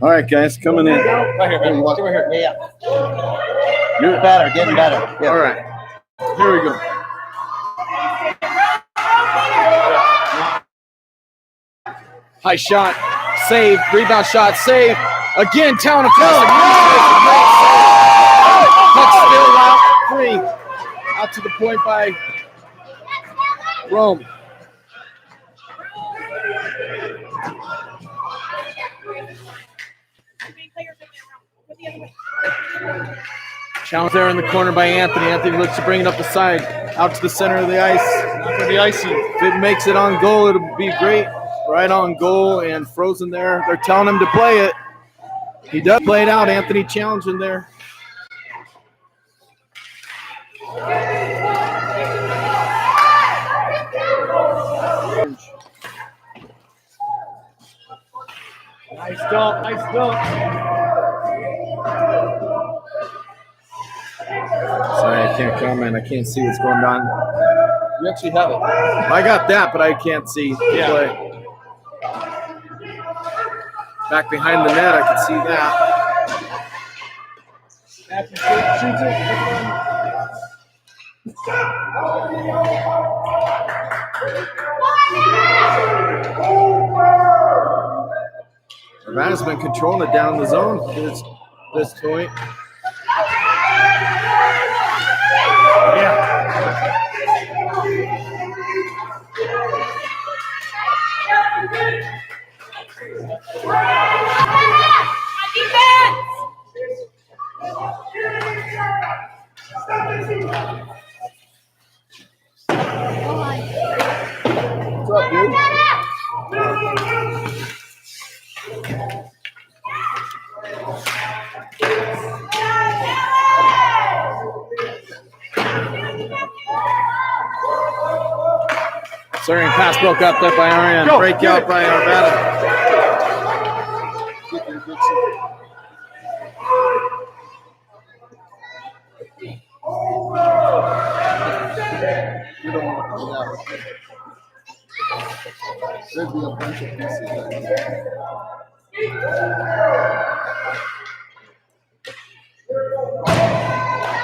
All right, guys, coming in. Right here, man. Right here. Yeah. You're Better, getting better. Yeah. All right, here we go. High shot, save, rebound shot, save. Again, Town across the puck still out free. Out to the point by Rome. Challenge there in the corner by Anthony. Anthony looks to bring it up the side, out to the center of the ice. For the icy. If it makes it on goal, it'll be great. Right on goal and frozen there. They're telling him to play it. He does play it out. Anthony challenging there. Nice dump. Nice dump. Sorry, I can't comment. I can't see what's going on. You actually have it. I got that, but I can't see the play. Back behind the net, I can see that. Matthew shoots it. Urbana's been controlling it down the zone to this point. Yeah. What's up, dude? Sorry, pass broke up there by Ariane. Break out by Arvada. There'd be a bunch of pieces.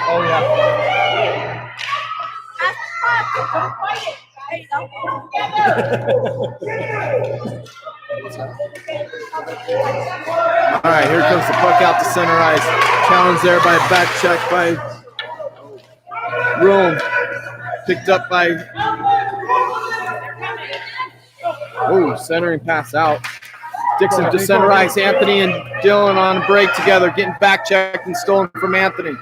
Oh, yeah. All right, here comes the puck out to center ice. Challenge there by a back check by Rome. Picked up by centering pass out. Dixon to center ice. Anthony and Dylan on a break together, getting back checked and stolen from Anthony.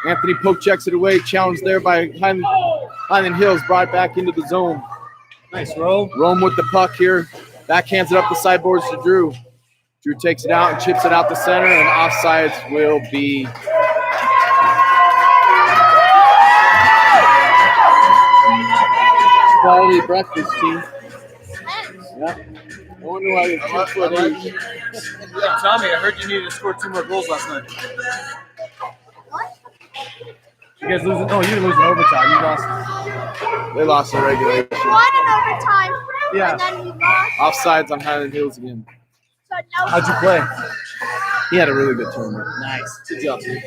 Anthony poke checks it away. Challenge there by Hyland Hills, brought back into the zone. Nice, Rome. Rome with the puck here. Backhands it up the sideboards to Drew. Drew takes it out and chips it out the center, and offsides will be. Quality breakfast, team. Yeah. I wonder why you're 2 foot each. Yeah, Tommy, I heard you needed to score 2 more goals last night. You guys losing? No, you didn't lose in overtime. You lost. They lost in regulation. We won in overtime. Yeah. And then we lost. Offsides on Hyland Hills again. So no. How'd you play? He had a really good tournament. Nice. Good job, dude.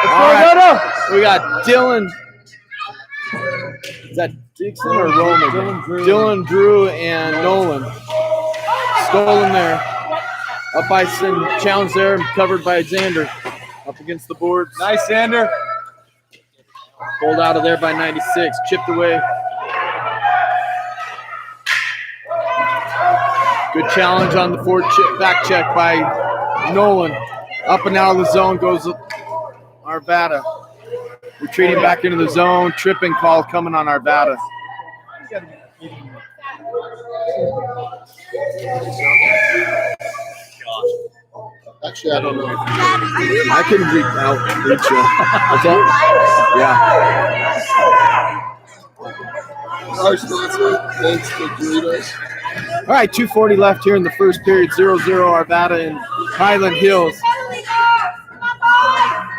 All right. We got Dylan. Is that Dixon or Roman? Dylan, Drew, and Nolan. Stolen there. Up ice and challenge there, covered by Xander. Up against the boards. Nice, Xander. Pulled out of there by 96. Chipped away. Good challenge on the back check by Nolan. Up and out of the zone goes Arvada. Retreating back into the zone. Tripping call coming on Arvada. Actually, I don't know. I can reach you. What's that? Yeah. Our sponsor, thanks to Doritos. All right, 2:40 left here in the first period. 0-0 Arvada and Hyland Hills.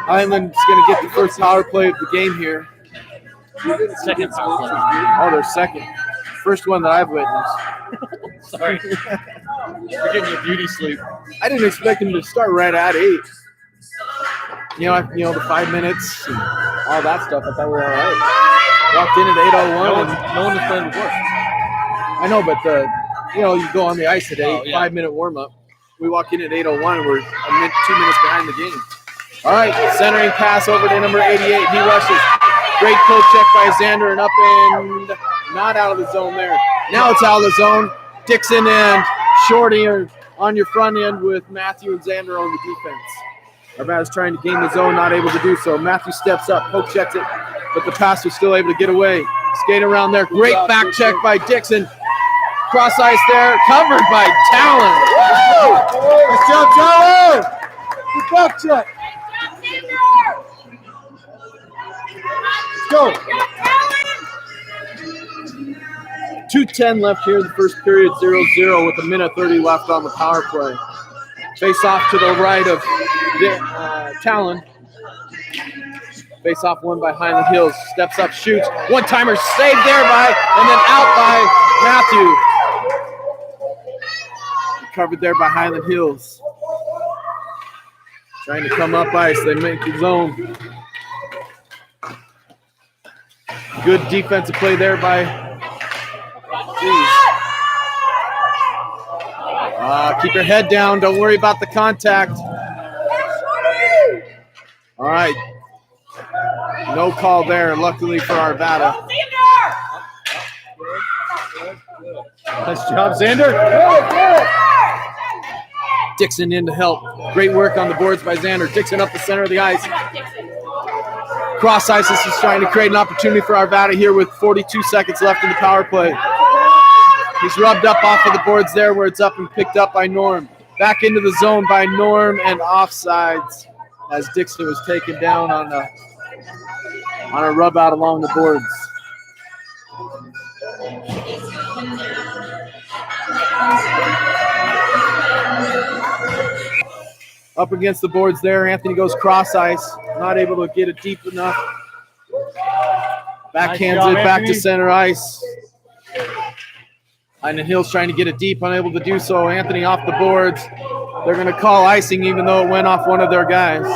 Hyland's going to get the first power play of the game here. Second. Oh, they're second. first one that I've witnessed. Sorry. You're getting your beauty sleep. I didn't expect him to start right at 8. The 5 minutes and all that stuff. I thought we were all right. Walked in at 8:01. No one has played before. I know, but you go on the ice at 8, Oh, yeah. 5-minute warm up. We walk in at 8:01. We're 2 minutes behind the game. All right, centering pass over to number 88. He rushes. Great poke check by Xander and up and not out of the zone there. Now it's out of the zone. Dixon and Shorty are on your front end with Matthew and Xander on the defense. Arvada's trying to gain the zone, not able to do so. Matthew steps up, poke checks it, but the pass was still able to get away. Skating around there. Great back check by Dixon. Cross ice there, covered by Talon. Nice job, Tyler! Good back check. Let's go. 2:10 left here in the first period, 0-0 with 1:30 left on the power play. Face off to the right of Talon. Face off won by Hyland Hills. Steps up, shoots. One-timer saved there and then out by Matthew. Covered there by Hyland Hills. Trying to come up ice. They make the zone. Good defensive play there by keep your head down. Don't worry about the contact. All right. No call there, luckily for Arvada. Nice job, Xander. Dixon in to help. Great work on the boards by Xander. Dixon up the center of the ice. Cross ice. This is trying to create an opportunity for Arvada here with 42 seconds left in the power play. He's rubbed up off of the boards there where it's up and picked up by Norm. Back into the zone by Norm and offsides as Dixon was taken down on a rub out along the boards. Up against the boards there. Anthony goes cross ice. Not able to get it deep enough. Backhands it back to center ice. And Hill's trying to get it deep, unable to do so. Anthony off the boards. They're going to call icing even though it went off one of their guys.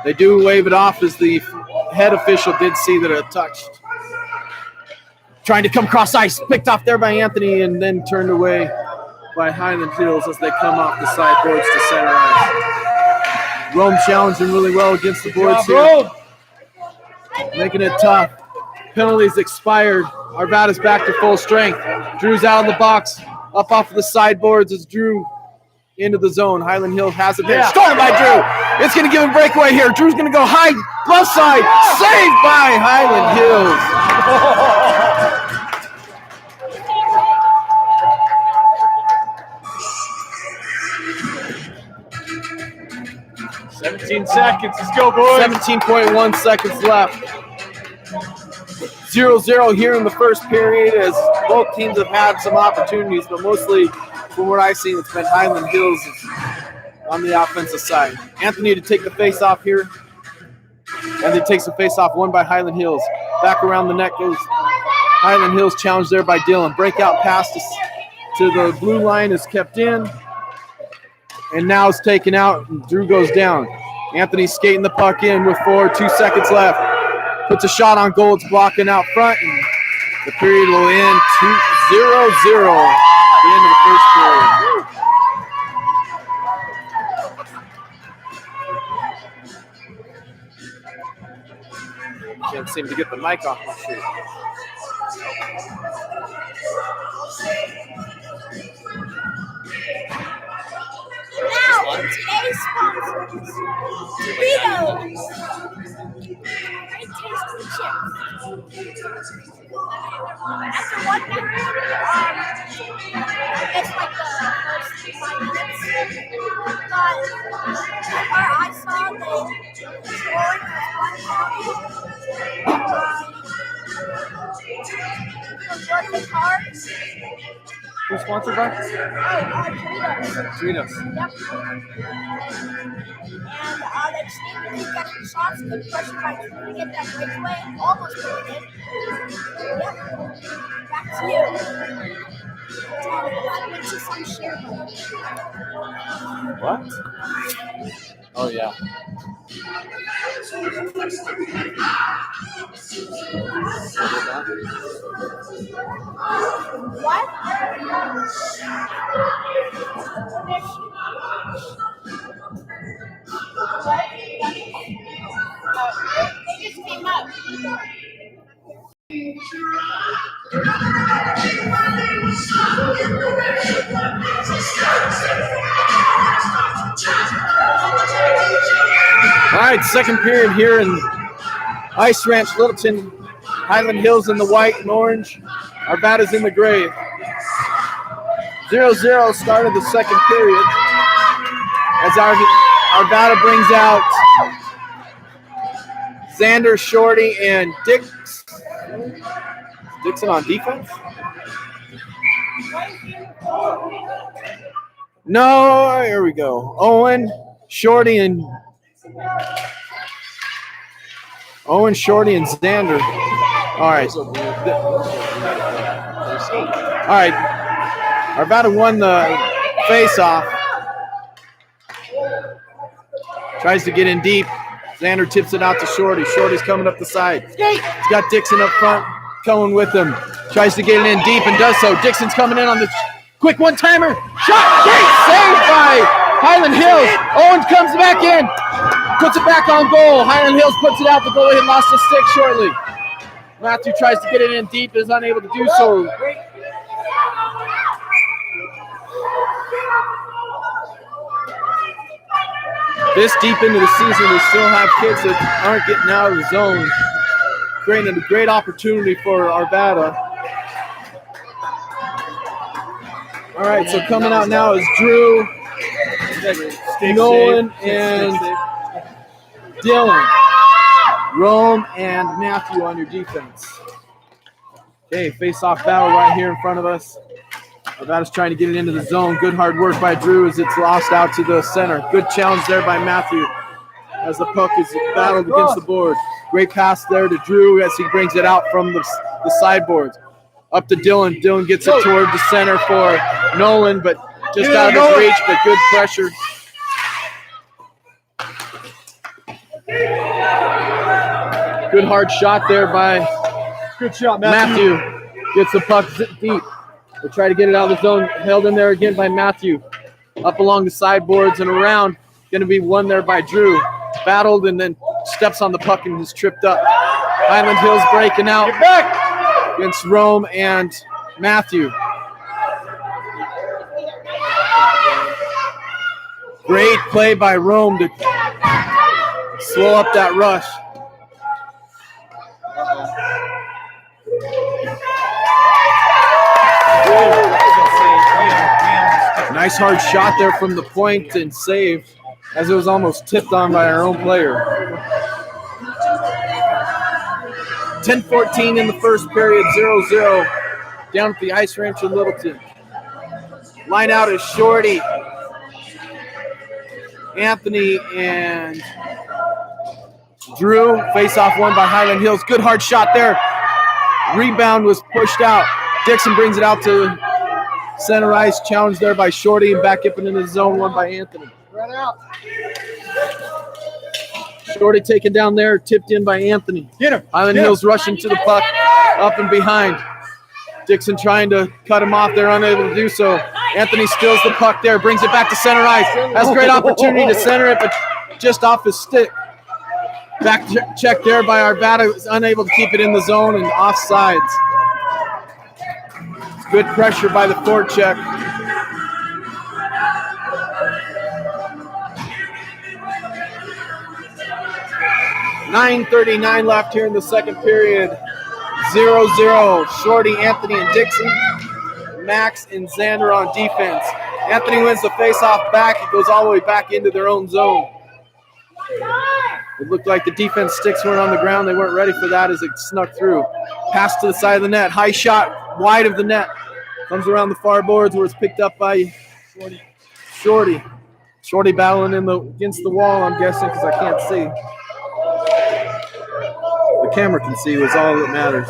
They do wave it off as the head official did see that it touched. Trying to come cross ice. Picked off there by Anthony and then turned away by Hyland Hills as they come off the side boards to center ice. Rome challenging really well against the boards here. Making it tough. Penalties expired. Arvada's back to full strength. Drew's out of the box. Up off of the sideboards as Drew into the zone. Hyland Hill has it there. Stolen by Drew. It's going to give him breakaway here. Drew's going to go high left side. Saved by Hyland Hills. 17 seconds. Let's go, boys. 17.1 seconds left. 0-0 here in the first period as both teams have had some opportunities, but mostly from what I've seen, it's been Hyland Hills on the offensive side. Anthony to take the face-off here. Anthony takes the face-off, won by Hyland Hills. Back around the net goes Hyland Hills, challenged there by Dylan. Breakout pass to the blue line is kept in. And now it's taken out, and Drew goes down. Anthony's skating the puck in with 2 seconds left. Puts a shot on goal. It's blocking out front. And the period will end 0-0 at the end of the first period. Can't seem to get the mic off my shirt. Now, today's sponsor is Doritos. Great tasty chips. After 1 minute, it's like the first 5 minutes. But the part I saw, they scored was working hard. Who's sponsored by? Doritos. Doritos. Yep. And they just need to keep getting shots. Good pressure by Drew to get that breakaway. Almost put it in. Yep. Back to you. Went to some share. What? Oh, yeah. What? They just came up. All right, second period here in Ice Ranch, Littleton. Hyland Hills in the white and orange. Arvada's in the gray. 0-0 started the second period as Arvada brings out Xander, Shorty, and Dixon on defense? No, here we go. Owen, Shorty, and Xander. All right. All right. Arvada won the face-off. Tries to get in deep. Xander tips it out to Shorty. Shorty's coming up the side. He's got Dixon up front, coming with him. Tries to get it in deep and does so. Dixon's coming in on the quick one-timer. Shot! Great save by Hyland Hills. Owens comes back in. Puts it back on goal. Hyland Hills puts it out. The goalie had lost the stick shortly. Matthew tries to get it in deep, is unable to do so. This deep into the season, we still have kids that aren't getting out of the zone, creating a great opportunity for Arvada. All right, so coming out now is Drew, Nolan, and Dylan. Rome and Matthew on your defense. Okay, face-off battle right here in front of us. Arvada's trying to get it into the zone. Good hard work by Drew as it's lost out to the center. Good challenge there by Matthew as the puck is battled against the board. Great pass there to Drew as he brings it out from the sideboards. Up to Dylan. Dylan gets it toward the center for Nolan, but just out of his reach, but good pressure. Good hard shot there by Matthew. Gets the puck deep. They try to get it out of the zone. Held in there again by Matthew. Up along the sideboards and around. Going to be won there by Drew. Battled and then steps on the puck and is tripped up. Hyland Hills breaking out against Rome and Matthew. Great play by Rome to slow up that rush. Nice hard shot there from the point and saved as it was almost tipped on by our own player. 10-14 in the first period, 0-0 down at the Ice Ranch in Littleton. Line out is Shorty, Anthony, and Drew. Face-off won by Hyland Hills. Good hard shot there. Rebound was pushed out. Dixon brings it out to center ice. Challenged there by Shorty and back up into the zone, won by Anthony. Right out. Shorty taken down there, tipped in by Anthony. Get him. Hyland Hills rushing to the puck, up and behind. Dixon trying to cut him off there, unable to do so. Anthony steals the puck there, brings it back to center ice. Has a great opportunity to center it, but just off his stick. Back check there by Arvada, was unable to keep it in the zone and offsides. Good pressure by the forecheck. .9:39 left here in the second period. 0-0. Shorty, Anthony, and Dixon. Max and Xander on defense. Anthony wins the face-off back. It goes all the way back into their own zone. It looked like the defense sticks weren't on the ground. They weren't ready for that as it snuck through. Pass to the side of the net. High shot wide of the net. Comes around the far boards where it's picked up by Shorty. Shorty battling against the wall, I'm guessing, because I can't see. The camera can see was all that matters.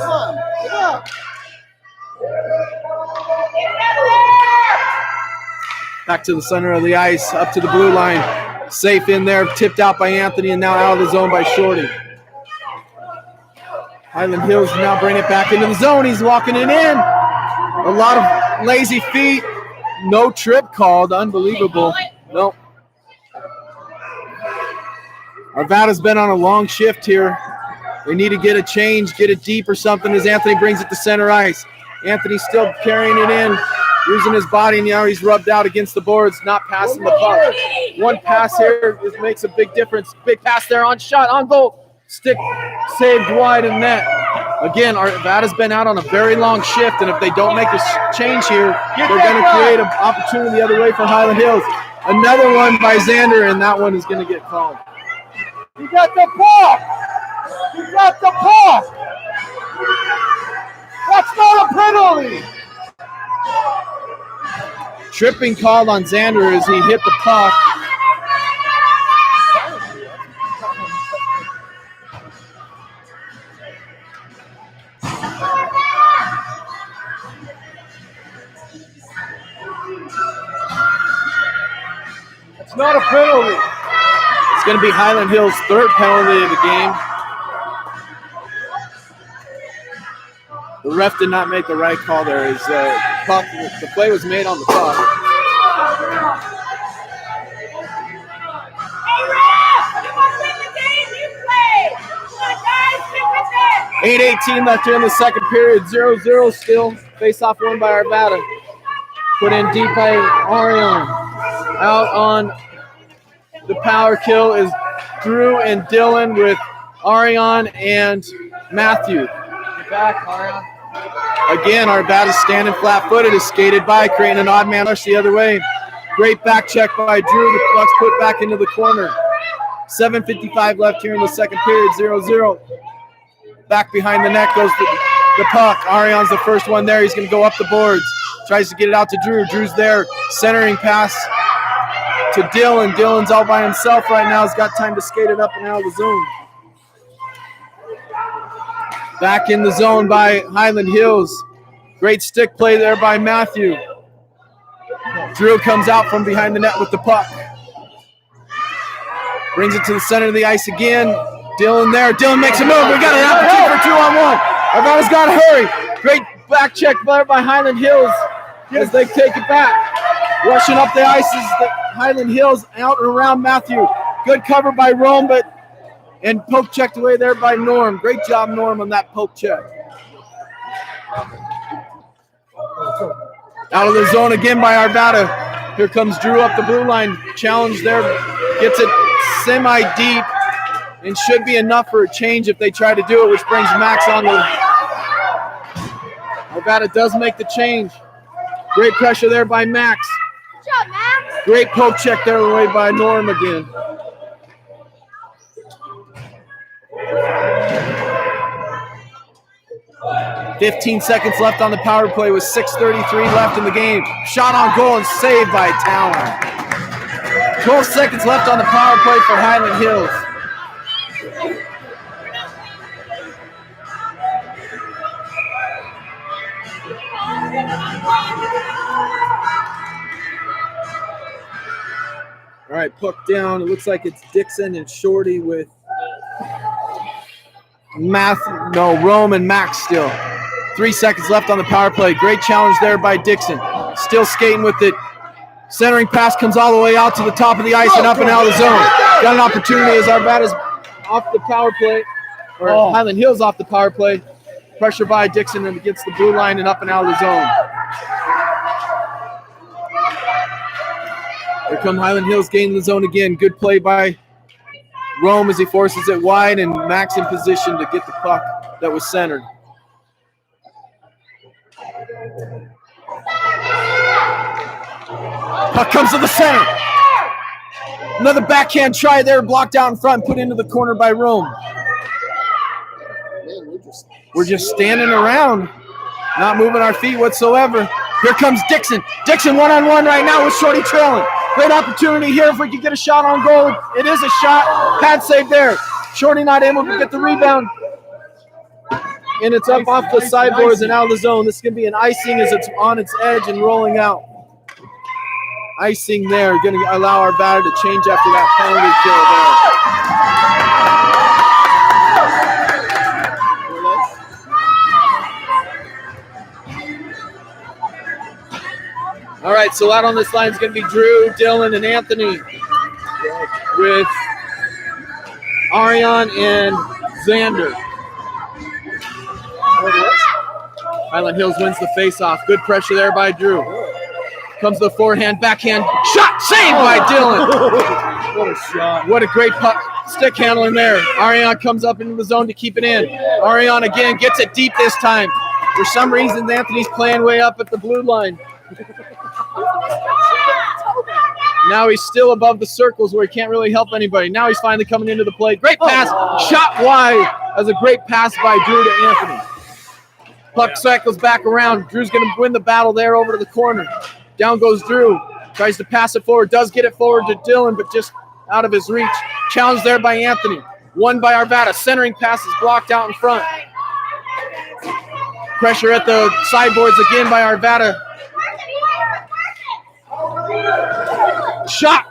Back to the center of the ice, up to the blue line. Safe in there, tipped out by Anthony, and now out of the zone by Shorty. Hyland Hills now bring it back into the zone. He's walking it in. A lot of lazy feet. No trip called. Unbelievable. Nope. Arvada's been on a long shift here. They need to get a change, get it deep or something as Anthony brings it to center ice. Anthony's still carrying it in, using his body, and now he's rubbed out against the boards, not passing the puck. One pass here makes a big difference. Big pass there on shot, on goal. Stick saved wide in net. Again, Arvada's been out on a very long shift, and if they don't make a change here, they're going to create an opportunity the other way for Hyland Hills. Another one by Xander, and that one is going to get called. You got the puck! You got the puck! That's not a penalty! Tripping called on Xander as he hit the puck. It's not a penalty. It's going to be Hyland Hills' third penalty of the game. The ref did not make the right call there. As the play was made on the puck. Hey, ref! You want to win the game? You play! Come on, guys, get with it! 8:18 left here in the second period. 0-0 still. Face-off won by Arvada. Put in deep by Arion. Out on the power kill is Drew and Dylan with Arion and Matthew. Get back, Arion. Again, Arvada's standing flat-footed, is skated by, creating an odd man rush the other way. Great back check by Drew. The puck's put back into the corner. 7:55 left here in the second period, 0-0. Back behind the net goes the puck. Arion's the first one there. He's going to go up the boards. Tries to get it out to Drew. Drew's there. Centering pass to Dylan. Dylan's all by himself right now. He's got time to skate it up and out of the zone. Back in the zone by Hyland Hills. Great stick play there by Matthew. Drew comes out from behind the net with the puck. Brings it to the center of the ice again. Dylan there. Dylan makes a move. We got an opportunity for 2-on-1. Arvada's got to hurry. Great back check there by Hyland Hills as they take it back. Rushing up the ice is Hyland Hills out and around Matthew. Good cover by Rome, and poke checked away there by Norm. Great job, Norm, on that poke check. Out of the zone again by Arvada. Here comes Drew up the blue line. Challenge there. Gets it semi-deep and should be enough for a change if they try to do it, which brings Max on the... Arvada does make the change. Great pressure there by Max. Good job, Max. Great poke check there away by Norm again. "15 seconds left on the power play with 6:33 left in the game. Shot on goal and saved by Tower. 12 seconds left on the power play for Hyland Hills. All right, puck down. It looks like it's Dixon and Shorty with Rome and Max still. 3 seconds left on the power play. Great challenge there by Dixon. Still skating with it. Centering pass comes all the way out to the top of the ice and up and out of the zone. Got an opportunity as Arvada's off the power play, or Hyland Hills off the power play. Pressure by Dixon and against the blue line and up and out of the zone. Here come Hyland Hills gaining the zone again. Good play by Rome as he forces it wide and Max in position to get the puck that was centered. Puck comes to the center. Another backhand try there, blocked out in front, put into the corner by Rome. We're just standing around, not moving our feet whatsoever. Here comes Dixon. Dixon one-on-one right now with Shorty trailing. Great opportunity here if we could get a shot on goal. It is a shot. Pad save there. Shorty not able to get the rebound. And it's up off the sideboards and out of the zone. This is going to be an icing as it's on its edge and rolling out. Icing there. Going to allow our batter to change after that penalty kill there. All right, so out on this line is going to be Drew, Dylan, and Anthony with Ariane and Xander. Hyland Hills wins the face-off. Good pressure there by Drew. Comes the forehand, backhand, shot, saved by Dylan. What a shot. What a great puck. Stick handling there. Ariane comes up into the zone to keep it in. Ariane again gets it deep this time. For some reason, Anthony's playing way up at the blue line. Now he's still above the circles where he can't really help anybody. Now he's finally coming into the play. Great pass, shot wide. As a great pass by Drew to Anthony. Puck cycles back around. Drew's going to win the battle there over to the corner. Down goes Drew. Tries to pass it forward. Does get it forward to Dylan, but just out of his reach. Challenged there by Anthony. Won by Arvada. Centering pass is blocked out in front. Pressure at the sideboards again by Arvada. Shot.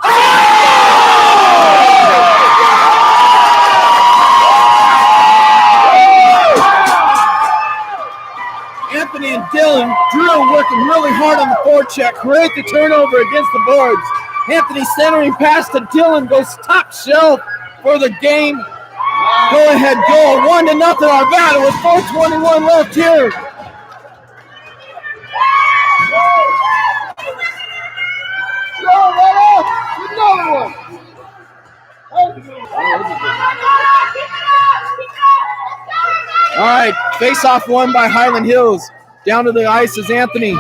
Anthony and Dylan, Drew working really hard on the forecheck. Create the turnover against the boards. Anthony centering pass to Dylan, goes top shelf for the game. Go ahead goal, 1-0 Arvada with 4:21 left here. Another one. All right, face-off won by Hyland Hills. Down to the ice is Anthony.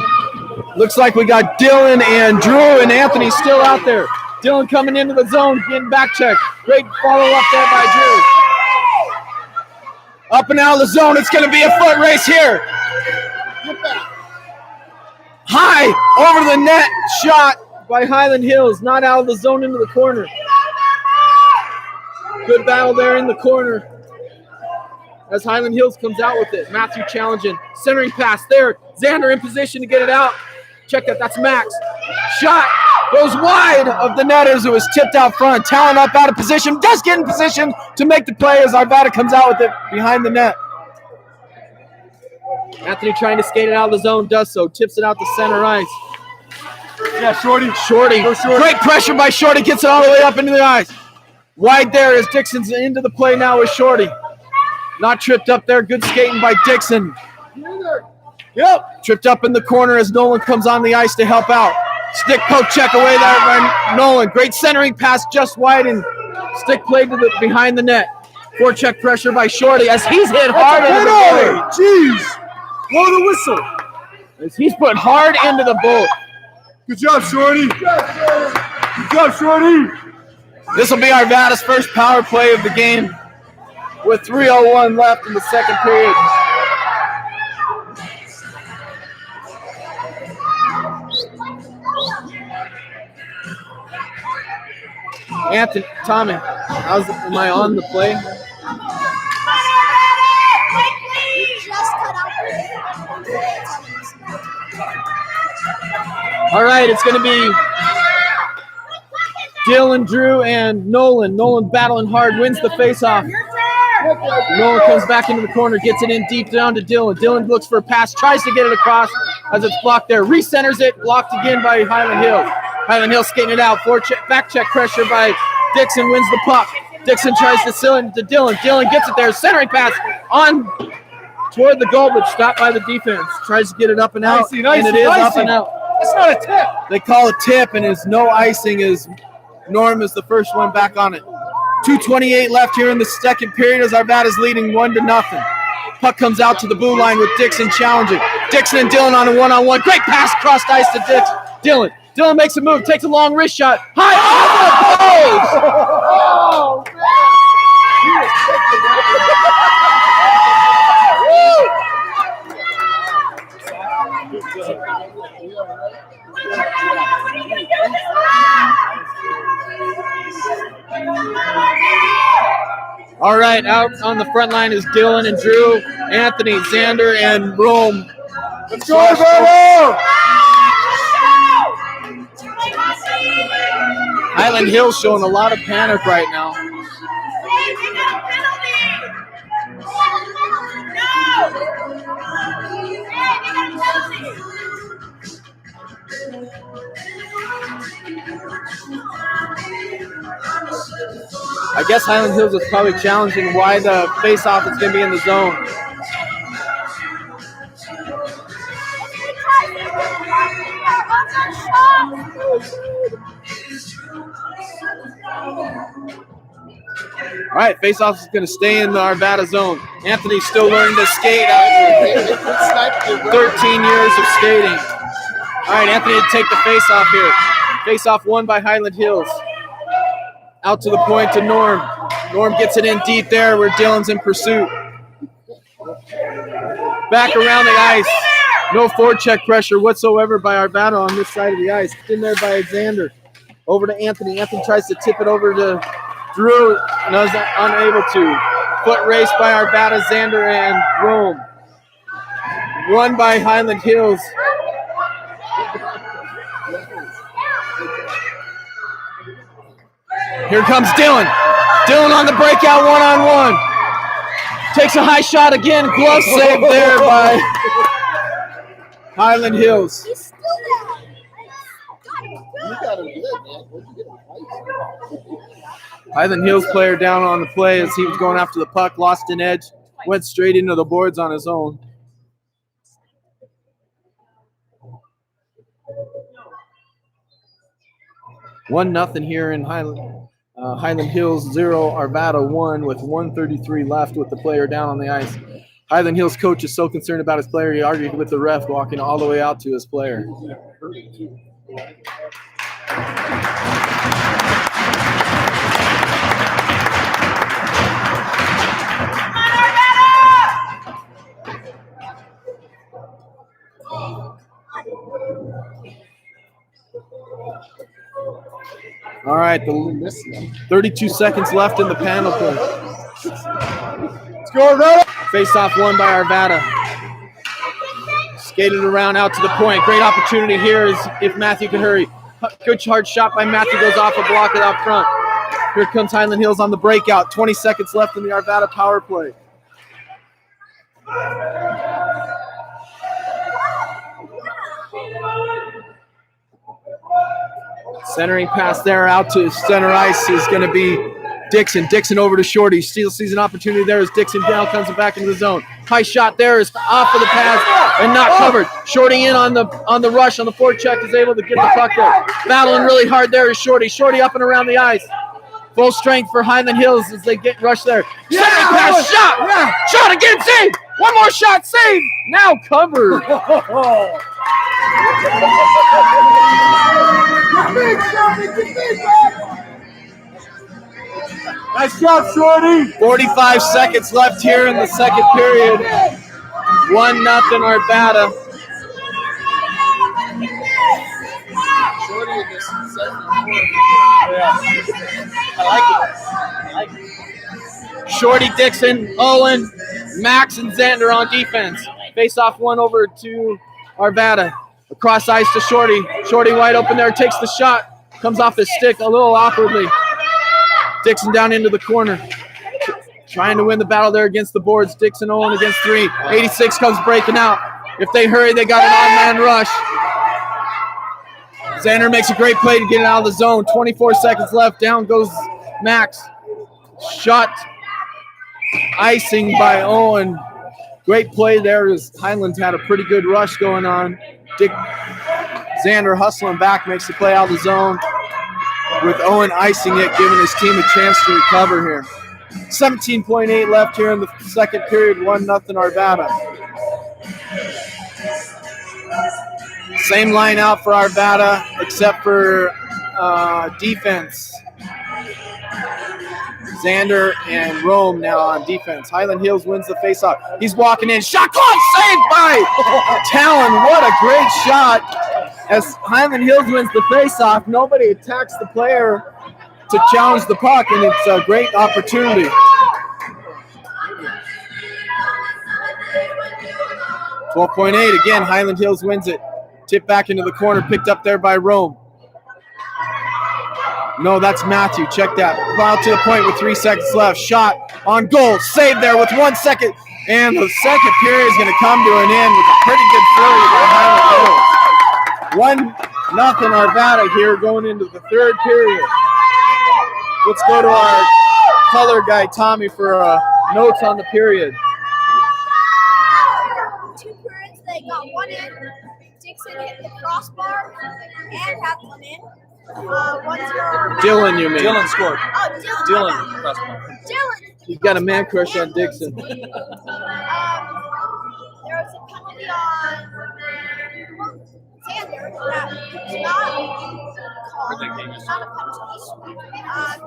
Looks like we got Dylan and Drew, and Anthony still out there. Dylan coming into the zone, getting back check. Great follow-up there by Drew. Up and out of the zone. It's going to be a foot race here. High over the net shot by Hyland Hills. Not out of the zone into the corner. Good battle there in the corner as Hyland Hills comes out with it. Matthew challenging. Centering pass there. Xander in position to get it out. Check that. That's Max. Shot goes wide of the net as it was tipped out front. Talon up out of position. Does get in position to make the play as Arvada comes out with it behind the net. Anthony trying to skate it out of the zone. Does so. Tips it out to center ice. Yeah, Shorty. Shorty. Go Shorty. Great pressure by Shorty. Gets it all the way up into the ice. Wide there as Dixon's into the play now with Shorty. Not tripped up there. Good skating by Dixon. Yep. Tripped up in the corner as Nolan comes on the ice to help out. Stick poke check away there by Nolan. Great centering pass just wide and stick played to the behind the net. Forecheck pressure by Shorty as he's hit hard into the board. Jeez. Blow the whistle. As he's put hard into the board. Good job, Shorty. Good job, Shorty. This will be Arvada's first power play of the game with 3:01 left in the second period. Anthony, Tommy, am I on the play? All right, it's going to be Dylan, Drew, and Nolan. Nolan battling hard, wins the faceoff. Nolan comes back into the corner, gets it in deep down to Dylan. Dylan looks for a pass, tries to get it across as it's blocked there. Recenters it, blocked again by Hyland Hill. Hyland Hill skating it out. Back check pressure by Dixon, wins the puck. Dixon tries to seal it to Dylan. Dylan gets it there. Centering pass on toward the goal, but stopped by the defense. Tries to get it up and out, and it is up and out. That's not a tip. They call a tip, and is no icing as Norm is the first one back on it. 2:28 left here in the second period as Arvada's leading 1-0. Puck comes out to the blue line with Dixon challenging. Dixon and Dylan on a one-on-one. Great pass across ice to Dylan. Dylan makes a move, takes a long wrist shot. High over the post! Oh, man. All right, out on the front line is Dylan and Drew, Anthony, Xander, and Rome. Let's go, brother! Hyland Hill's showing a lot of panic right now. I guess Hyland Hills is probably challenging why the face-off is going to be in the zone. All right, face-off is going to stay in the Arvada zone. Anthony's still learning to skate after 13 years of skating. All right, Anthony to take the face-off here. Face-off won by Hyland Hills. Out to the point to Norm. Norm gets it in deep there where Dylan's in pursuit. Back around the ice. No forecheck pressure whatsoever by Arvada on this side of the ice. In there by Xander. Over to Anthony. Anthony tries to tip it over to Drew and was unable to. Foot race by Arvada, Xander, and Rome. Won by Hyland Hills. Here comes Dylan. Dylan on the breakout one-on-one. Takes a high shot again. Glove save there by Hyland Hills. He's still there. You got him good, man. Where'd you get him? Hyland Hills player down on the play as he was going after the puck, lost an edge, went straight into the boards on his own. One nothing here in Hyland Hills 0, Arvada 1 with 1:33 left with the player down on the ice. Hyland Hills coach is so concerned about his player, he argued with the ref walking all the way out to his player. All right, 32 seconds left in the panel play. Let's go, Arvada! Face-off won by Arvada. Skated around out to the point. Great opportunity here is if Matthew can hurry. Good hard shot by Matthew, goes off a block it out front. Here comes Hyland Hills on the breakout. 20 seconds left in the Arvada power play. Centering pass there out to center ice is going to be Dixon. Dixon over to Shorty. Still sees an opportunity there as Dixon down comes back into the zone. High shot there is off of the pass and not covered. Shorty in on the rush on the forecheck is able to get the puck there. Battling really hard there is Shorty. Shorty up and around the ice. Full strength for Hyland Hills as they get rushed there. Centering pass shot. Yeah. Shot again, save. One more shot, save. Now covered. Nice job, Shorty. 45 seconds left here in the second period. 1-0 Arvada. Shorty in this second quarter. Yeah. I like it. Shorty, Dixon, Owen, Max, and Xander on defense. Face off one over to Arvada. Across ice to Shorty. Shorty wide open there, takes the shot. Comes off his stick a little awkwardly. Dixon down into the corner. Trying to win the battle there against the boards. Dixon Owen against 3. 86 comes breaking out. If they hurry, they got an on-man rush. Xander makes a great play to get it out of the zone. 24 seconds left. Down goes Max. Shot icing by Owen. Great play there as Hyland's had a pretty good rush going on. Xander hustling back, makes the play out of the zone with Owen icing it, giving his team a chance to recover here. 17.8 left here in the second period, 1-0 Arvada. Same line out for Arvada except for defense. Xander and Rome now on defense. Highland Hills wins the faceoff. He's walking in. Shot clock saved by Talon. What a great shot. As Highland Hills wins the faceoff, nobody attacks the player to challenge the puck, and it's a great opportunity. 12.8 again. Highland Hills wins it. Tip back into the corner, picked up there by Rome. No, that's Matthew. Check that. Foul to the point with 3 seconds left. Shot on goal. Saved there with 1 second. And the second period is going to come to an end with a pretty good flurry by Highland Hills. 1-0 Arvada here going into the third period. Let's go to our color guy, Tommy, for notes on the period. 2 periods, they got one in. Dixon hit the crossbar and had one in. One's for Dylan, you mean? Dylan scored. Oh, Dylan. Dylan. You got a man crush on Dixon. There was a penalty on Xander that was not called. Not a penalty.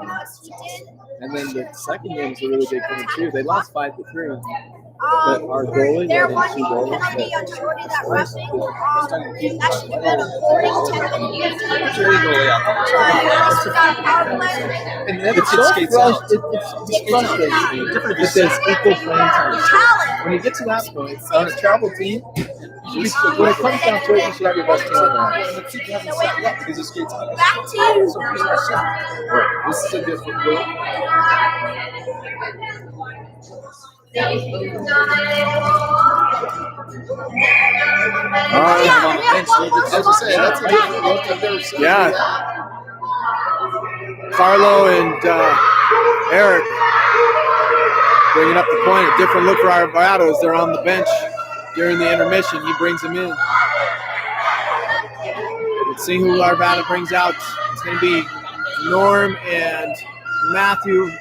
Because he did. And then the second game is a really big thing too. They lost 5-3. But our goalie There got was in 2 goals. penalty on Shorty that roughing. That should have been a 40-10 minute. Jerry goalie out there. But at least we got a power play. And then It's it so skates out. it's frustrating. It says equal playing time. Talent. When you get to that point, on a travel team, when it comes down to it, you should have your best team on that. Because it skates out. Back to you. Right. This is a different goal. Yeah. Carlo and Eric bringing up the point. A different look for Arvada as they're on the bench during the intermission. He brings them in. Let's see who Arvada brings out. It's going to be Norm and Matthew.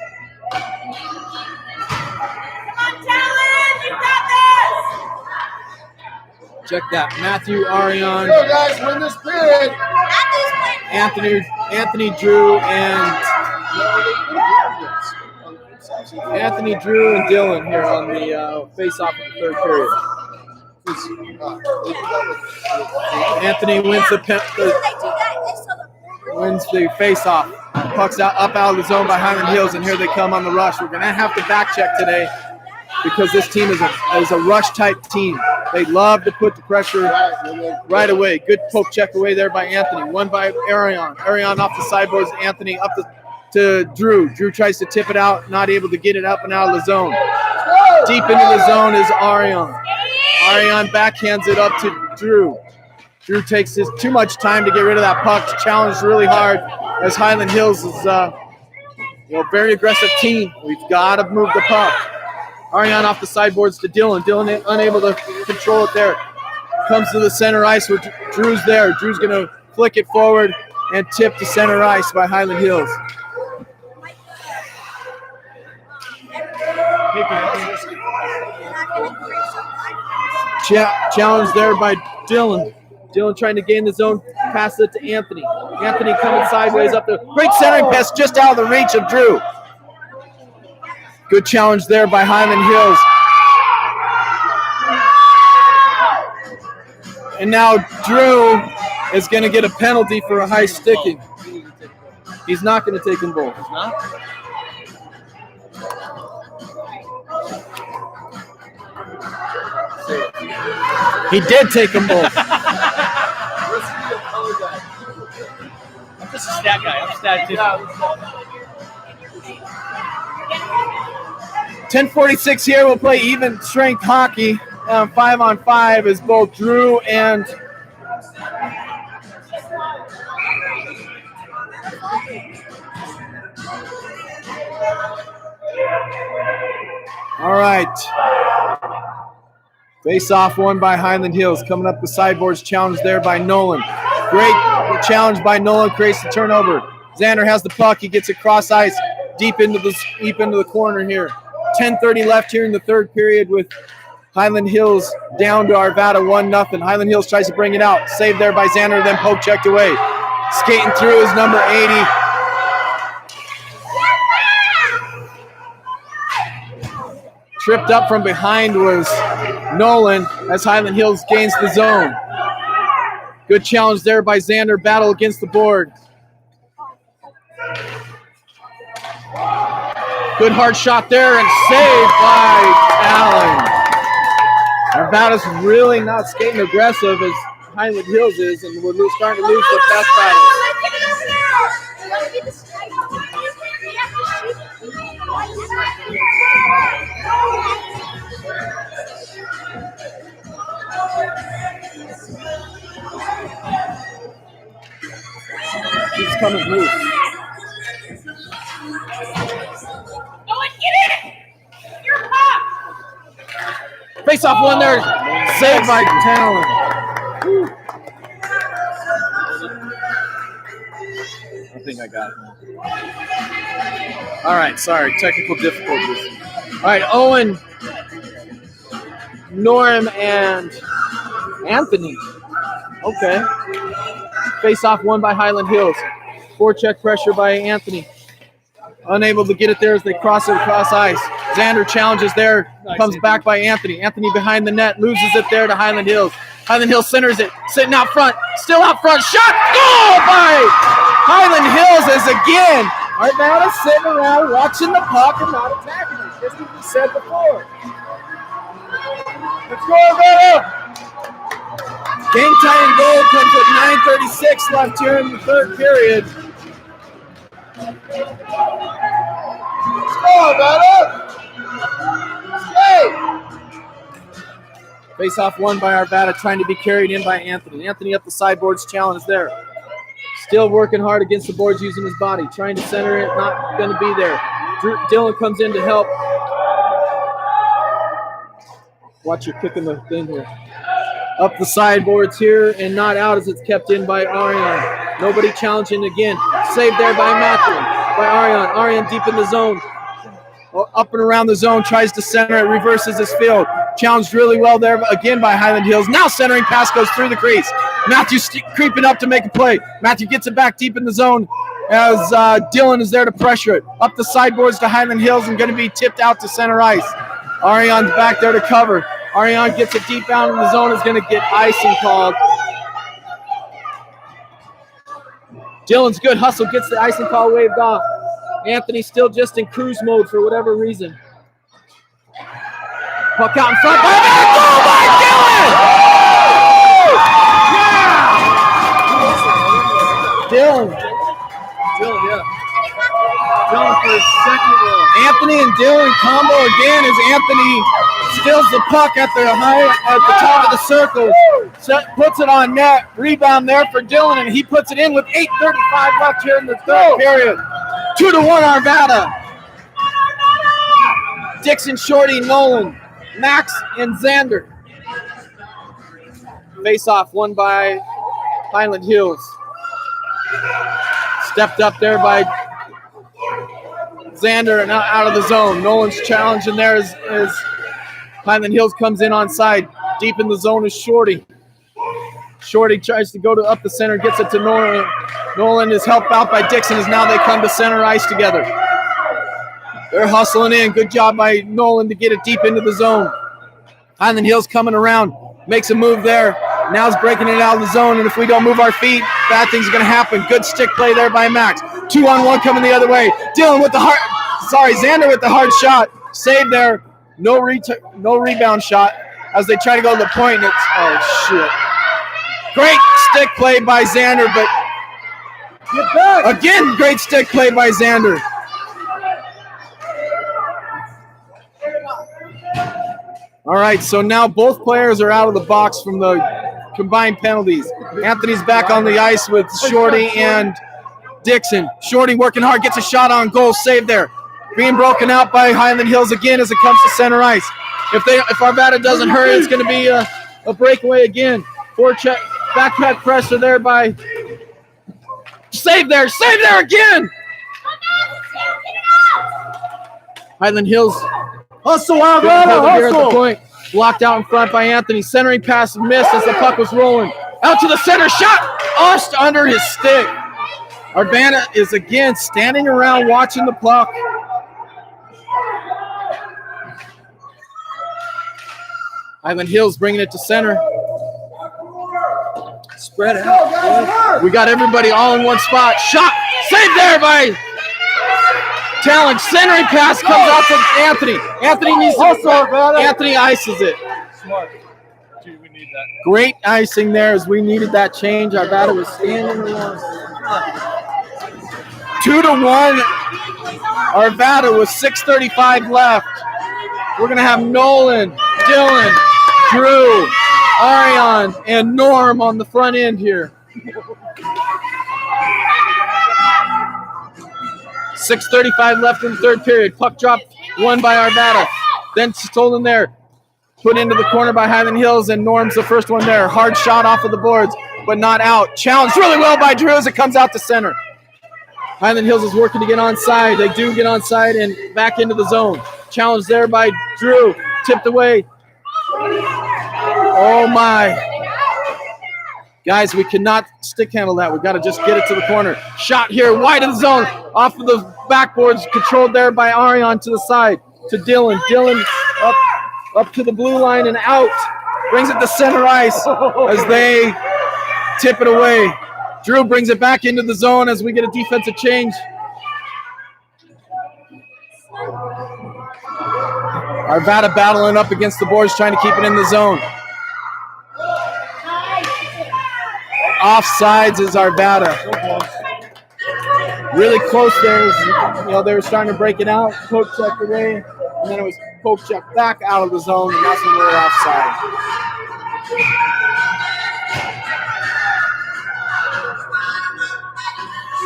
Check that. Matthew, Arion, Go, guys, win this period. Anthony Drew, and Dylan here on the face-off of the third period. Anthony wins the face-off. Puck's up out of the zone by Highland Hills, and here they come on the rush. We're going to have to back check today because this team is a rush-type team. They love to put the pressure right away. Good poke check away there by Anthony. One by Arion. Arion off the sideboards. Anthony up to Drew. Drew tries to tip it out, not able to get it up and out of the zone. Deep into the zone is Arion. Arion backhands it up to Drew. Drew takes too much time to get rid of that puck. Challenged really hard as Highland Hills is a very aggressive team. We've got to move the puck. Arion off the sideboards to Dylan. Dylan unable to control it there. Comes to the center ice where Drew's there. Drew's going to flick it forward and tip to center ice by Highland Hills. Challenge there by Dylan. Dylan trying to gain the zone, pass it to Anthony. Anthony coming sideways up there. Great centering pass just out of the reach of Drew. Good challenge there by Highland Hills. And now Drew is going to get a penalty for a high sticking. He's not going to take them both. He's not? He did take them both. I'm just a stat guy. I'm statistician. 10:46 here. We'll play even strength hockey. 5-on-5 is both Drew and all right. Face off won by Highland Hills. Coming up the sideboards, challenge there by Nolan. Great challenge by Nolan, creates the turnover. Xander has the puck. He gets it cross ice deep into the corner here. 10:30 left here in the third period with Highland Hills down to Arvada 1-0. Highland Hills tries to bring it out. Saved there by Xander, then poke checked away. Skating through is number 80. Tripped up from behind was Nolan as Highland Hills gains the zone. Good challenge there by Xander. Battle against the board. Good hard shot there and saved by Allen. Arvada's really not skating aggressive as Highland Hills is, and we're starting to lose the best battle. Keeps coming loose. Face off one there, saved by Talon. I think I got it. All right, sorry, technical difficulties. All right, Owen, Norm, and Anthony. Okay. Face off one by Highland Hills. Forecheck pressure by Anthony. Unable to get it there as they cross it across ice. Xander challenges there, comes back by Anthony. Anthony behind the net, loses it there to Highland Hills. Highland Hills centers it, sitting out front, still out front, shot, goal by Highland Hills as again. Arvada sitting around watching the puck and not attacking it, just as we said before. Let's go, Arvada! Game tying goal comes with 9:36 left here in the third period. Let's go, Arvada! Hey! Face off one by Arvada, trying to be carried in by Anthony. Anthony up the sideboards, challenge there. Still working hard against the boards using his body. Trying to center it, not going to be there. Dylan comes in to help. Watch your kick in the thing here. Up the sideboards here and not out as it's kept in by Arion. Nobody challenging again. Saved there by Matthew. By Arion. Arion deep in the zone. Up and around the zone, tries to center it, reverses his field. Challenged really well there again by Highland Hills. Now centering pass goes through the crease. Matthew creeping up to make a play. Matthew gets it back deep in the zone as Dylan is there to pressure it. Up the sideboards to Highland Hills and going to be tipped out to center ice. Arion's back there to cover. Arion gets it deep out in the zone, is going to get icing called. Dylan's good hustle, gets the icing call waved off. Anthony still just in cruise mode for whatever reason. Puck out in front. Goal by Dylan! Yeah! Dylan, yeah. Dylan for his second goal. Anthony and Dylan combo again as Anthony steals the puck at the top of the circle. Puts it on net. Rebound there for Dylan, and he puts it in with 8:35 left here in the third period. 2-1 Arvada. Dixon, Shorty, Nolan, Max, and Xander. Face off won by Highland Hills. Stepped up there by Xander and out of the zone. Nolan's challenging there as Highland Hills comes in on side. Deep in the zone is Shorty. Shorty tries to go to up the center, gets it to Nolan. Nolan is helped out by Dixon as now they come to center ice together. They're hustling in. Good job by Nolan to get it deep into the zone. Highland Hills coming around, makes a move there. Now is breaking it out of the zone, and if we don't move our feet, bad things are going to happen. Good stick play there by Max. 2-on-1 coming the other way. Dylan with the Xander with the hard shot. Save there. No rebound shot as they try to go to the point, and it's, oh, shit. Great stick play by Xander, but again, great stick play by Xander. All right, so now both players are out of the box from the combined penalties. Anthony's back on the ice with Shorty and Dixon. Shorty working hard, gets a shot on goal, save there. Being broken out by Highland Hills again as it comes to center ice. If Arvada doesn't hurry, it's going to be a breakaway again. Forecheck, backpack pressure there by save there again. Highland Hills Hustle, Arvada, here at the hustle. point. Blocked out in front by Anthony. Centering pass missed as the puck was rolling. Out to the center, shot just under his stick. Arvada is again standing around watching the puck. Hyland Hills bringing it to center. Spread out. We got everybody all in one spot. Shot. Saved there by Talent. Centering pass comes out to Anthony. Anthony needs to. Anthony ices it. Smart. Dude, we need that. Great icing there as we needed that change. Our batter was standing along. 2-1. Arvada with 6:35 left. We're going to have Nolan, Dylan, Drew, Arion, and Norm on the front end here. 6:35 left in the third period. Puck drop won by Arvada. Then stolen there. Put into the corner by Hyland Hills, and Norm's the first one there. Hard shot off of the boards, but not out. Challenged really well by Drew as it comes out to center. Hyland Hills is working to get onside. They do get onside and back into the zone. Challenged there by Drew. Tipped away. Oh, my. Guys, we cannot stick handle that. We've got to just get it to the corner. Shot here, wide of the zone. Off of the backboards, controlled there by Arion to the side. To Dylan. Dylan up to the blue line and out. Brings it to center ice as they tip it away. Drew brings it back into the zone as we get a defensive change. Arvada battling up against the boards, trying to keep it in the zone. Offsides is Arvada. Really close there. They were starting to break it out. Poke checked away, and then it was poke checked back out of the zone, and that's when we were offside.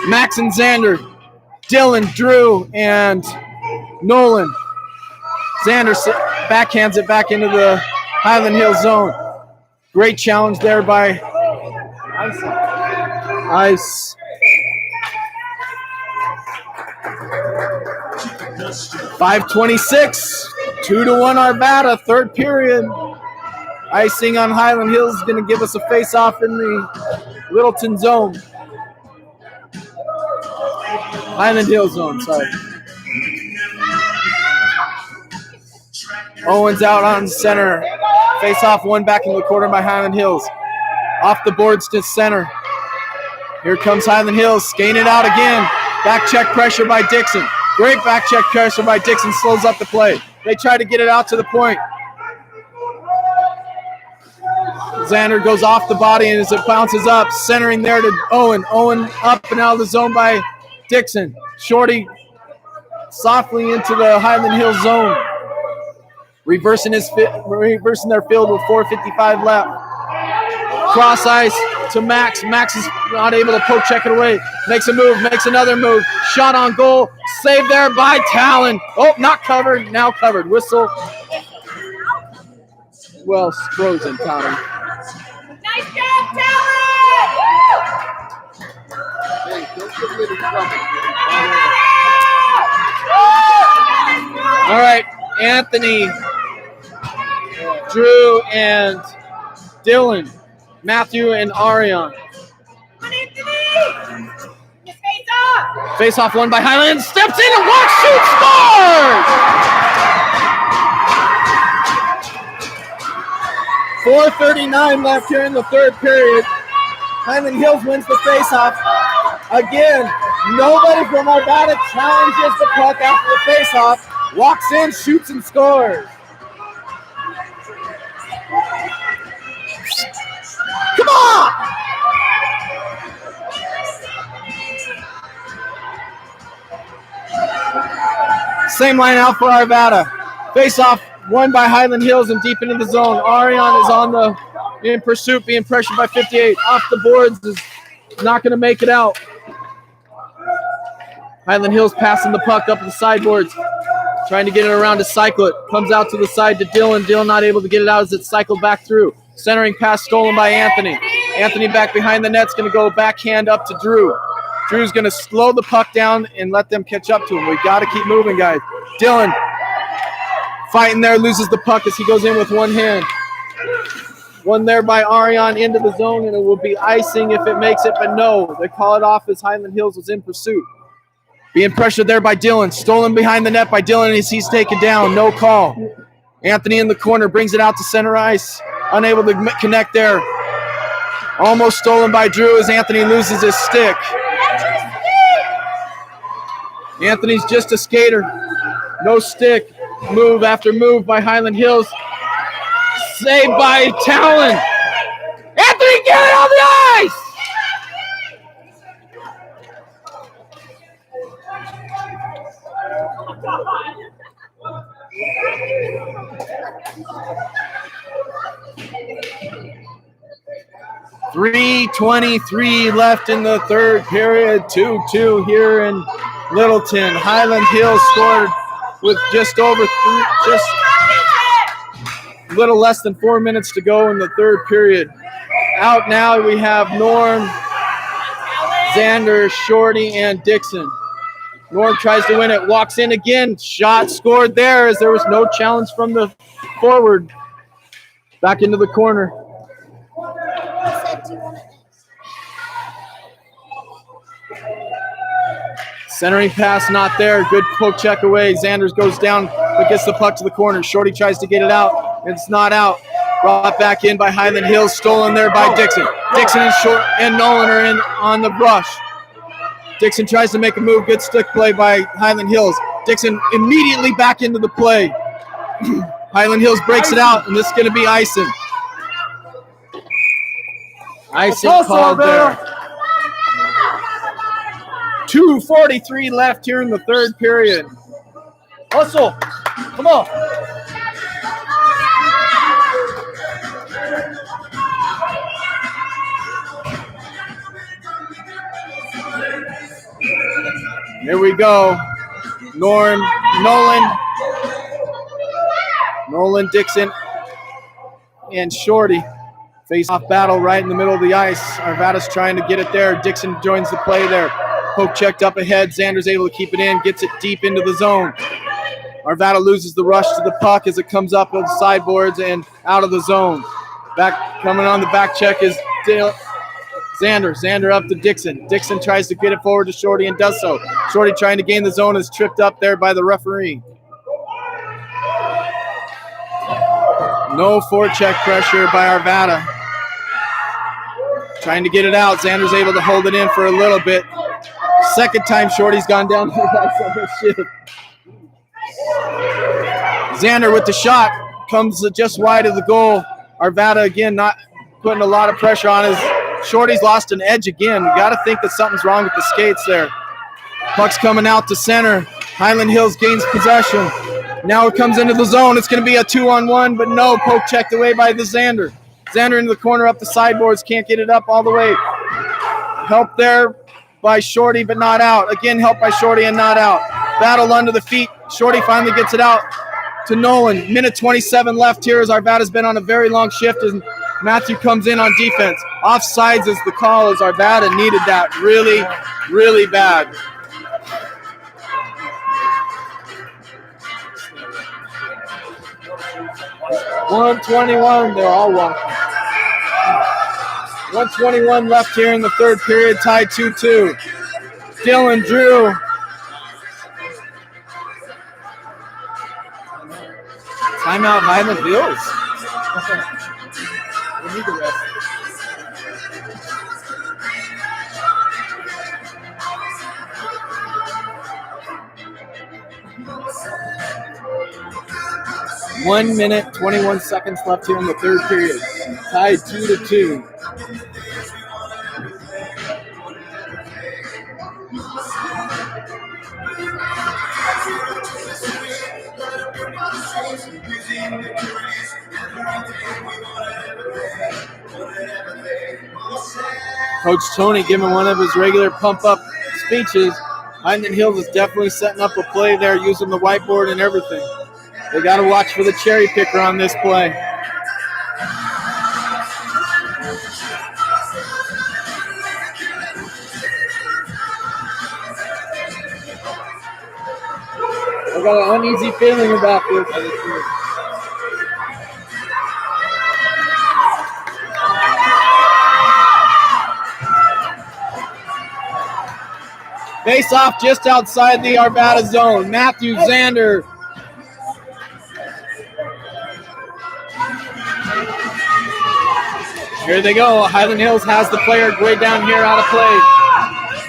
Max and Xander, Dylan, Drew, and Nolan. Xander backhands it back into the Hyland Hills zone. Great challenge there by Ice. 5:26, 2-1 Arvada, third period. Icing on Hyland Hills is going to give us a face-off in the Littleton zone. Hyland Hills zone, sorry. Owens out on center. Face-off one back in the corner by Hyland Hills. Off the boards to center. Here comes Hyland Hills, skating it out again. Back check pressure by Dixon. Great back check pressure by Dixon, slows up the play. They try to get it out to the point. Xander goes off the body and as it bounces up, centering there to Owen. Owen up and out of the zone by Dixon. Shorty softly into the Hyland Hills zone. Reversing their field with 4:55 left. Cross ice to Max. Max is not able to poke check it away. Makes a move, makes another move. Shot on goal. Saved there by Talon. Oh, not covered. Now covered. Whistle. Well, frozen, Talon. Nice job, Talon! All right, Anthony, Drew, and Dylan, Matthew, and Arion. Face off one by Hyland. Steps in and walks, shoots, scores! 4:39 left here in the third period. Hyland Hills wins the face-off. Again, nobody from Arvada challenges the puck after the face-off. Walks in, shoots, and scores. Come on! Same line out for Arvada. Face-off won by Hyland Hills and deep into the zone. Arion is in pursuit, being pressured by 58. Off the boards, is not going to make it out. Hyland Hills passing the puck up the sideboards, trying to get it around to cycle it. Comes out to the side to Dylan. Dylan not able to get it out as it's cycled back through. Centering pass stolen by Anthony. Anthony back behind the net's going to go backhand up to Drew. Drew's going to slow the puck down and let them catch up to him. We've got to keep moving, guys. Dylan fighting there, loses the puck as he goes in with one hand. One there by Arion into the zone, and it will be icing if it makes it, but no. They call it off as Hyland Hills was in pursuit. Being pressured there by Dylan. Stolen behind the net by Dylan as he's taken down. No call. Anthony in the corner brings it out to center ice. Unable to connect there. Almost stolen by Drew as Anthony loses his stick. Anthony's just a skater. No stick. Move after move by Hyland Hills. Saved by Talon. Anthony, get it on the ice! .3:23 left in the third period. 2-2 here in Littleton. Hyland Hills scored with just a little less than 4 minutes to go in the third period. Out now we have Norm, Xander, Shorty, and Dixon. Norm tries to win it, walks in again. Shot scored there as there was no challenge from the forward. Back into the corner. Centering pass not there. Good poke check away. Xanders goes down but gets the puck to the corner. Shorty tries to get it out. It's not out. Brought back in by Hyland Hills. Stolen there by Dixon. Dixon and Nolan are in on the rush. Dixon tries to make a move. Good stick play by Hyland Hills. Dixon immediately back into the play. Hyland Hills breaks it out, and this is going to be icing. Icing called there. 2:43 left here in the third period. Hustle. Come on. Here we go. Nolan, Dixon, and Shorty. Face-off battle right in the middle of the ice. Arvada's trying to get it there. Dixon joins the play there. Poke checked up ahead. Xander's able to keep it in. Gets it deep into the zone. Arvada loses the rush to the puck as it comes up on the sideboards and out of the zone. Back coming on the back check is Xander. Xander up to Dixon. Dixon tries to get it forward to Shorty and does so. Shorty trying to gain the zone is tripped up there by the referee. No forecheck pressure by Arvada. Trying to get it out. Xander's able to hold it in for a little bit. Second time Shorty's gone down the ice on this shift. Xander with the shot comes just wide of the goal. Arvada again not putting a lot of pressure on his. Shorty's lost an edge again. You got to think that something's wrong with the skates there. Puck's coming out to center. Hyland Hills gains possession. Now it comes into the zone. It's going to be a 2-on-1, but no, poke checked away by the Xander. Xander into the corner up the sideboards. Can't get it up all the way. Help there by Shorty, but not out. Again, help by Shorty and not out. Battle under the feet. Shorty finally gets it out to Nolan. Minute 27 left here as Arvada's been on a very long shift as Matthew comes in on defense. Offsides is the call as Arvada needed that really, really bad. .121, they're all walking. 1:21 left here in the third period, tied 2-2. Dylan Drew. Timeout Hyland Hills. We need the rest. One minute, 21 seconds left here in the third period. Tied 2-2. Coach Tony giving one of his regular pump-up speeches. Hyland Hills is definitely setting up a play there, using the whiteboard and everything. They got to watch for the cherry picker on this play. I got an uneasy feeling about this. Face off just outside the Arvada zone. Matthew Xander Here they go. Hyland Hills has the player way down here out of play.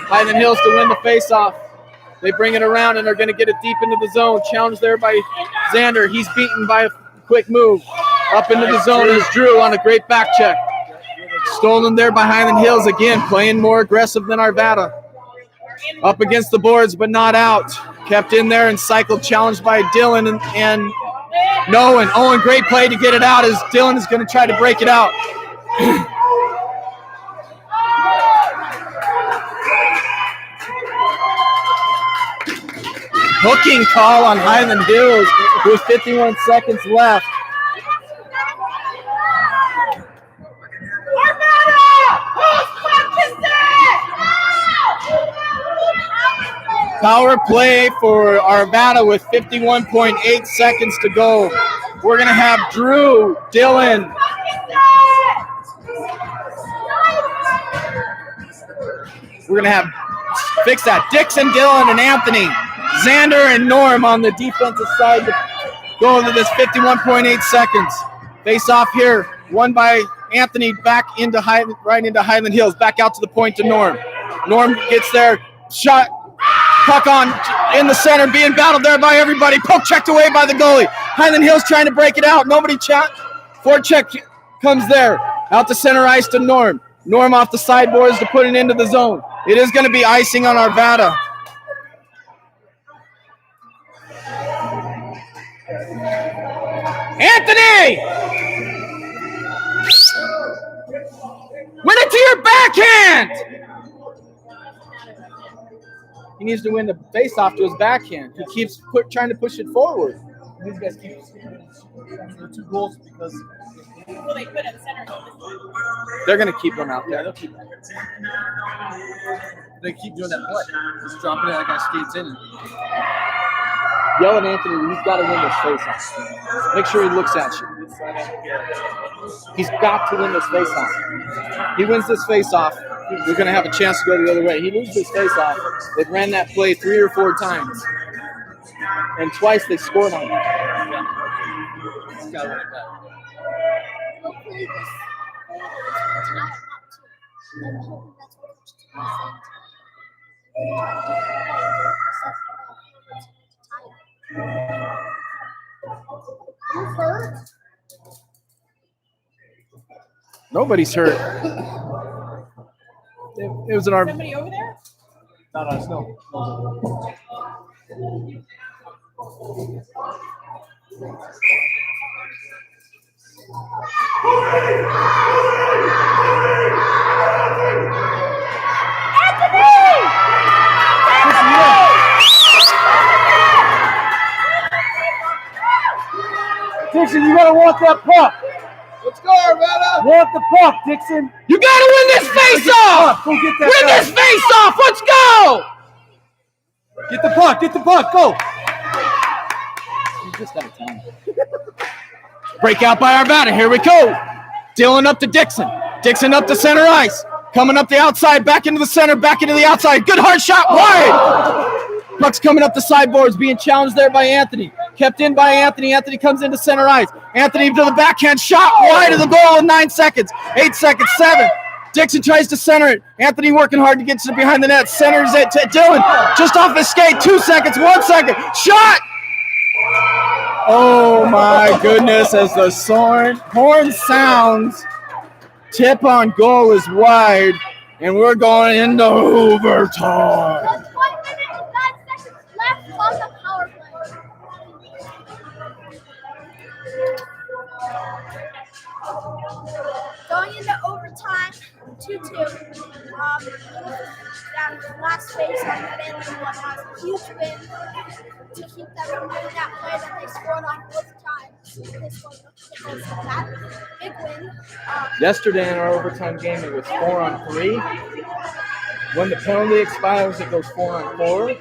Hyland Hills to win the face-off. They bring it around and they're going to get it deep into the zone. Challenge there by Xander. He's beaten by a quick move. Up into the zone is Drew on a great back check. Stolen there by Hyland Hills again, playing more aggressive than Arvada. Up against the boards, but not out. Kept in there and cycled, challenged by Dylan and Nolan. Owen, great play to get it out as Dylan is going to try to break it out. Hooking call on Hyland Hills with 51 seconds left. Power play for Arvada with 51.8 seconds to go. We're going to have Drew, Dylan. We're going to have, fix that, Dixon, Dylan, and Anthony. Xander and Norm on the defensive side to go into this 51.8 seconds. Face off here, won by Anthony back into right into Hyland Hills, back out to the point to Norm. Norm gets there, shot, puck on in the center, being battled there by everybody. Poke checked away by the goalie. Hyland Hills trying to break it out. Nobody check. Forecheck comes there. Out to center ice to Norm. Norm off the sideboards to put it into the zone. It is going to be icing on Arvada. Anthony! Win it to your backhand! He needs to win the face-off to his backhand. He keeps trying to push it forward. These guys keep the 2 goals because they put it center. They're going to keep them out there. They'll keep them. They keep doing that play. Just dropping it, that guy skates in. Yell at Anthony, he's got to win this face-off. Make sure he looks at you. He's got to win this face-off. He wins this face-off, we're going to have a chance to go the other way. He loses this face-off. They've ran that play 3 or 4 times. And twice they scored on it. He's got to win it back. Hopefully this I'm hoping that's what it's Who's hurt? Nobody's hurt. It was an arm. Somebody over there? Not us, no. Dixon, you gotta want that puck. Let's go, Arvada. Want the puck, Dixon. You gotta win this face-off. Go get that Win puck. this face-off. Let's go. Get the puck. Get the puck. Go. You just got time. Breakout by Arvada. Here we go. Dylan up to Dixon. Dixon up to center ice. Coming up the outside, back into the center, back into the outside. Good hard shot, wide. Puck's coming up the sideboards, being challenged there by Anthony. Kept in by Anthony. Anthony comes into center ice. Anthony to the backhand shot, wide of the goal in 9 seconds. 8 seconds, 7. Dixon tries to center it. Anthony working hard to get to behind the net. Centers it to Dylan. Just off his skate. 2 seconds, 1 second. Shot! Oh my goodness, as the horn sounds, tip on goal is wide, and we're going into overtime. There's 1 minute and 9 seconds left on the power play. Going into overtime, 2-2. That last phase on that end was a huge win to keep them from doing that play that they scored on both times. They scored that big win. Yesterday in our overtime game, it was 4-on-3. When the penalty expires, it goes 4-on-4.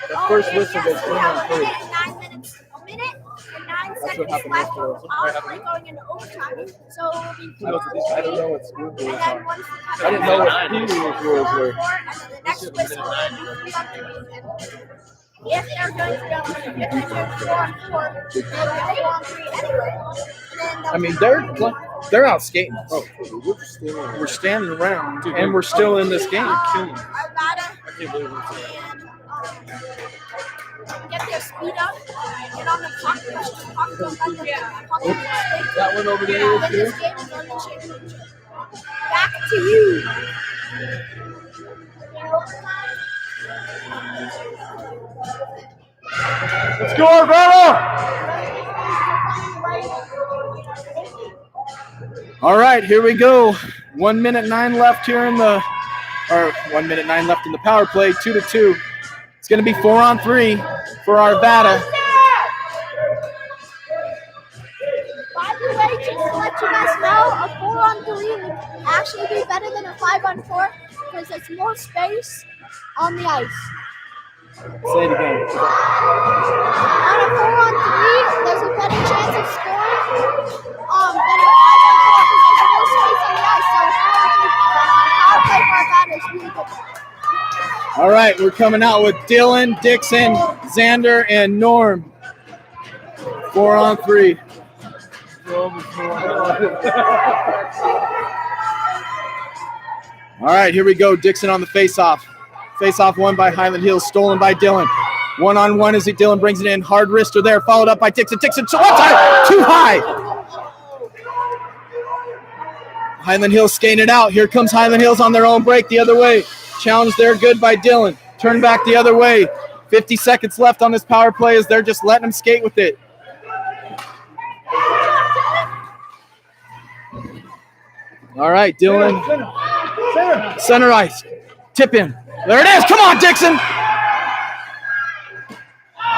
The first whistle goes 3-on-3. 9 minutes, a minute and 9 That's what seconds happened left yesterday. on play going into overtime. So it will be I don't know what school rules and then are. once I didn't know what P-League rules were. and then the next whistle will be 3-on-3. If they're going to go, if they're going 4-on-4, they'll be 4-on-3 anyway. And then I mean, they're They're out skating. Oh, we're just standing there. We're standing around, Dude, and we're still in this game. Killing me. Arvada I can't believe we're and get their speed up, get on the puck, push the puck, go back with the puck with the stick. That one over there Win is this good. game and win the championship. Back to you. Let's go, Arvada! All right, here we go. 1 minute 9 left here in the, or 1 minute 9 left in the power play. 2-2. It's going to be 4-on-3 for Arvada. By the way, just to let you guys know, a 4-on-3 would actually be better than a 5-on-4 because there's more space on the ice. Say it again. On a 4-on-3, there's a better chance of scoring than a 5-on-4 because there's more space on the ice. So a 4-on-3 power play for Arvada is really good. All right, we're coming out with Dylan, Dixon, Xander, and Norm. 4-on-3. All right, here we go. Dixon on the face-off. Face-off won by Hyland Hills, stolen by Dylan. 1-on-1 as Dylan brings it in. Hard wrister there, followed up by Dixon. Dixon, so one time, too high. Hyland Hills skating it out. Here comes Hyland Hills on their own break the other way. Challenge there, good by Dylan. Turn back the other way. 50 seconds left on this power play as they're just letting him skate with it. All right, Dylan. Center ice. Tip in. There it is. Come on, Dixon.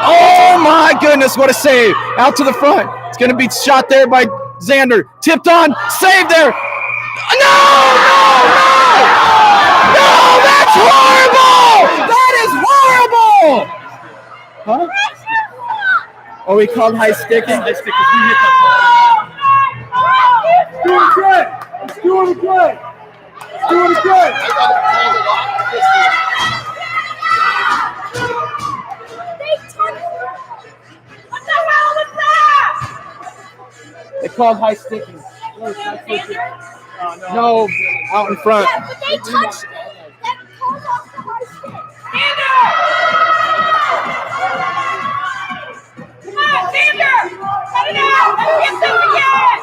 Oh, my goodness. What a save. Out to the front. It's going to be shot there by Xander. Tipped on. Save there. No! No, that's horrible! That is horrible! Huh? Oh, he called high sticking? High stick because we hit the Let's do it again! Let's do it again! I got it called it off this What the hell was that? They called high sticking. No, out in front. Yeah, but they touched it. That called off the high stick. Come on, Xander! Cut it out! Let's get them again!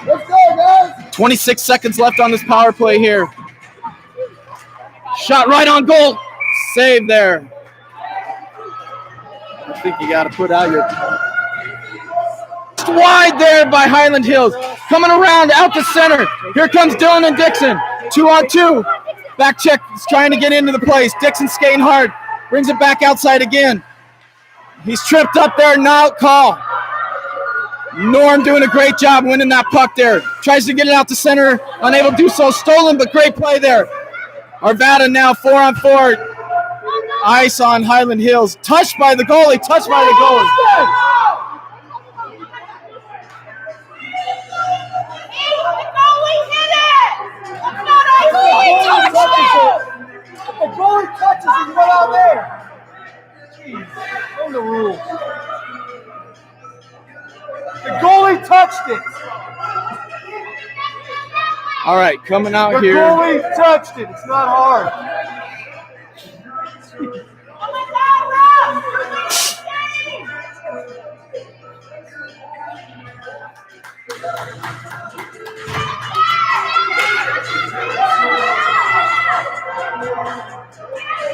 Let's go, guys! 26 seconds left on this power play here. Shot right on goal. Save there. I think you got to put out your... Wide there by Hyland Hills. Coming around out to center. Here comes Dylan and Dixon. 2-on-2. Back check is trying to get into the place. Dixon skating hard. Brings it back outside again. He's tripped up there. Not call. Norm doing a great job winning that puck there. Tries to get it out to center. Unable to do so. Stolen, but great play there. Arvada now 4-on-4. Ice on Hyland Hills. Touched by the goalie. Touched by the goalie. If the goalie touches it, you go out there. Jeez, on the rule. The goalie touched it. All right, coming out The here. goalie touched it. It's not hard.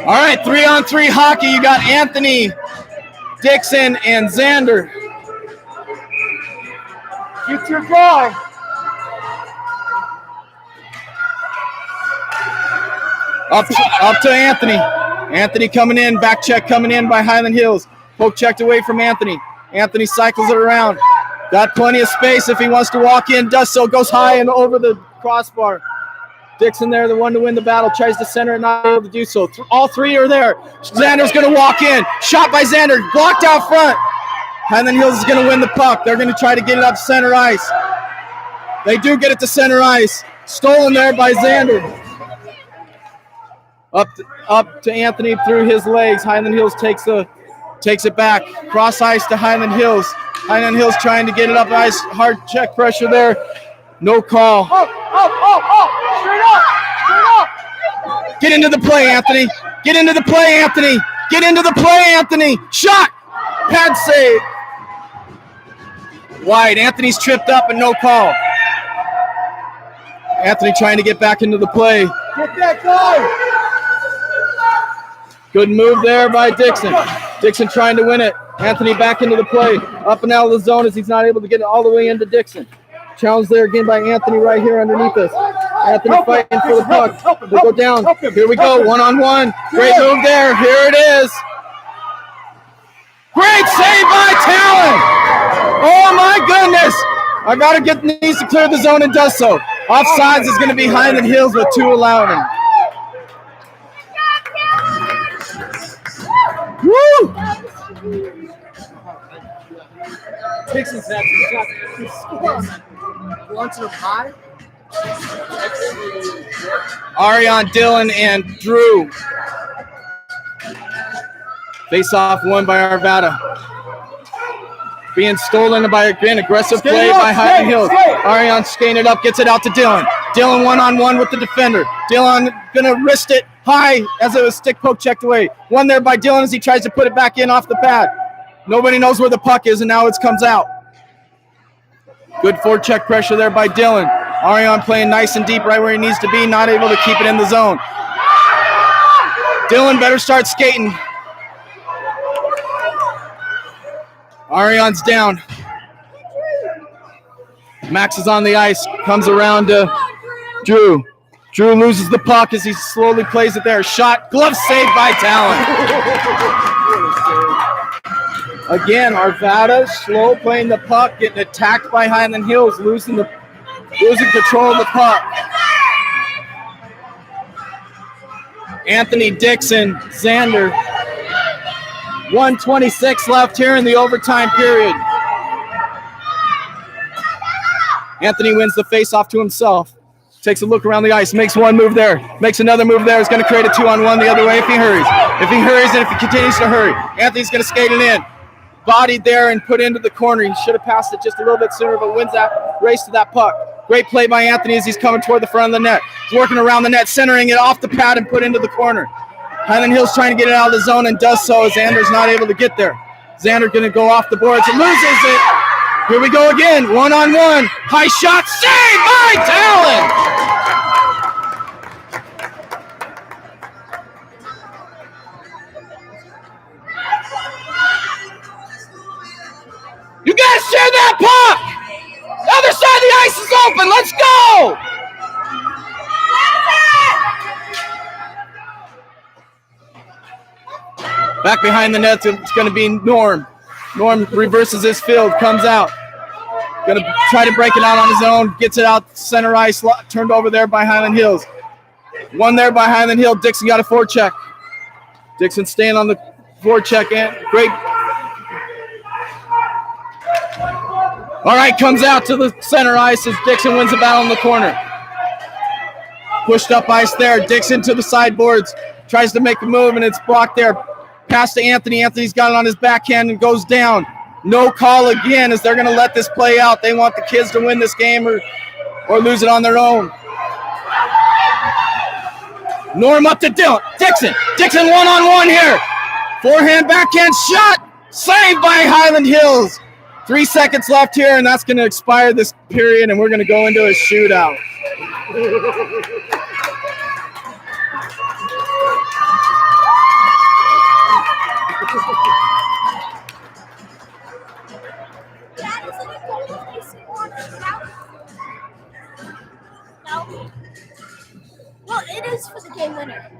All right, 3-on-3 hockey. You got Anthony, Dixon, and Xander. Get your guy. Up to Anthony. Anthony coming in. Back check coming in by Hyland Hills. Poke checked away from Anthony. Anthony cycles it around. Got plenty of space if he wants to walk in. Does so. Goes high and over the crossbar. Dixon there, the one to win the battle. Tries to center it, not able to do so. All three are there. Xander's going to walk in. Shot by Xander. Blocked out front. Hyland Hills is going to win the puck. They're going to try to get it up center ice. They do get it to center ice. Stolen there by Xander. Up to Anthony through his legs. Hyland Hills takes it back. Cross ice to Hyland Hills. Hyland Hills trying to get it up ice. Hard check pressure there. No call. Straight up! Get into the play, Anthony. Get into the play, Anthony. Get into the play, Anthony. Shot. Pad save. Wide. Anthony's tripped up and no call. Anthony trying to get back into the play. Get that guy! Good move there by Dixon. Dixon trying to win it. Anthony back into the play. Up and out of the zone as he's not able to get it all the way into Dixon. Challenge there again by Anthony right here underneath us. Anthony fighting for the puck. They go down. Here we go. One-on-one. Great move there. Here it is. Great save by Talon. Oh, my goodness. I got to get needs to clear the zone and does so. Offsides is going to be Hyland Hills with 2 allowed. Woo! Dixon's had some shots. Wants them high. Arion, Dylan, and Drew. Face off won by Arvada. Being stolen by an aggressive play by Hyland Hills. Arion skating it up, gets it out to Dylan. Dylan one-on-one with the defender. Dylan gonna wrist it high as it was stick poke checked away. One there by Dylan as he tries to put it back in off the pad. Nobody knows where the puck is and now it comes out. Good forecheck pressure there by Dylan. Arion playing nice and deep right where he needs to be, not able to keep it in the zone. Dylan better start skating. Arion's down. Max is on the ice, comes around to Drew. Drew loses the puck as he slowly plays it there. Shot, glove saved by Talon. Again, Arvada slow playing the puck, getting attacked by Hyland Hills, losing control of the puck. Anthony, Dixon, Xander. 1:26 left here in the overtime period. Anthony wins the face-off to himself. Takes a look around the ice, makes one move there, makes another move there. Is going to create a 2-on-1 the other way if he hurries. If he hurries and if he continues to hurry. Anthony's going to skate it in. Bodied there and put into the corner. He should have passed it just a little bit sooner, but wins that race to that puck. Great play by Anthony as he's coming toward the front of the net. He's working around the net, centering it off the pad and put into the corner. Hyland Hill's trying to get it out of the zone and does so as Xander's not able to get there. Xander going to go off the boards and loses it. Here we go again, one-on-one. High shot, saved by Talon. You guys share that puck. The other side of the ice is open. Let's go. Back behind the net, it's going to be Norm. Norm reverses his field, comes out. Going to try to break it out on his own. Gets it out center ice, turned over there by Hyland Hills. One there by Hyland Hill. Dixon got a forecheck. Dixon staying on the forecheck. Great. All right, comes out to the center ice as Dixon wins the battle in the corner. Pushed up ice there. Dixon to the sideboards. Tries to make a move, and it's blocked there. Pass to Anthony. Anthony's got it on his backhand and goes down. No call again as they're going to let this play out. They want the kids to win this game or lose it on their own. Norm up to Dixon. Dixon one-on-one here. Forehand, backhand shot. Saved by Hyland Hills. 3 seconds left here, and that's going to expire this period, and we're going to go into a shootout. No. Well, it is for the game winner.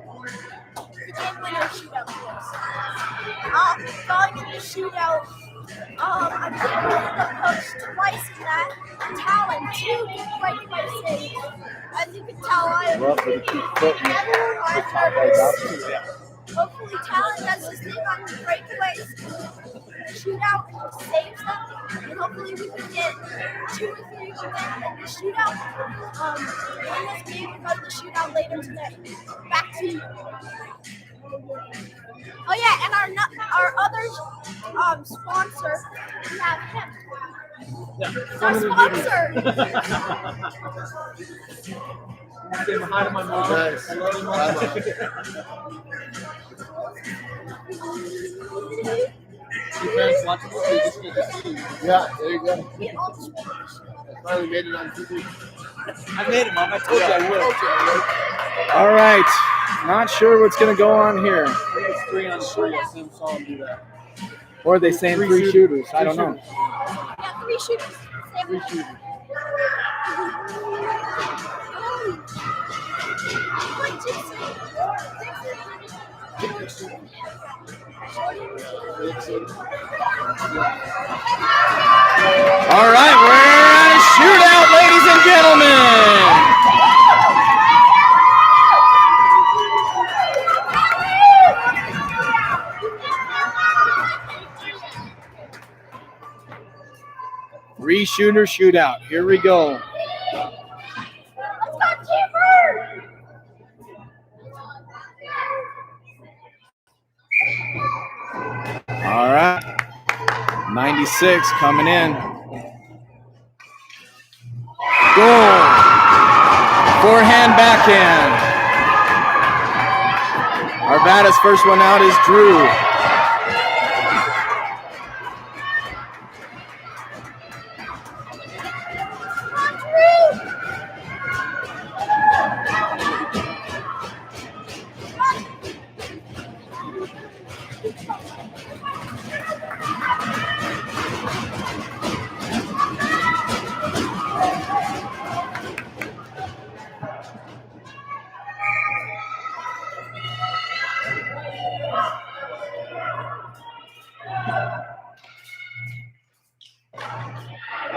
The game winner shootout. Going in the shootout, I think we hit the post twice in that. Talon, 2 breakaway saves. As you can tell, I'm nervous. Hopefully Talon does his thing on the breakaways, shootout, and saves them. And hopefully we can get 2 or 3 of them in the shootout. Win this game and go to the shootout later today. Back to you. Oh yeah, and our other sponsor, we have him. Yeah. Our sponsor. Say hi to my mom. Nice. I love you, Mom. Bye, Mom. Your parents watching this, they just get to see you. Yeah, there you go. Finally made it on TV. I made it, Mom. I told you I would. All right. Not sure what's going to go on here. I think it's 3-on-3. I saw him do that. Or are they saying three shooters? I don't know. Yeah, 3 shooters. Three shooters. All right, we're at a shootout, ladies and gentlemen. Three-shooter shootout. Here we go. All right. 96 coming in. Goal. Forehand, backhand. Arvada's first one out is Drew.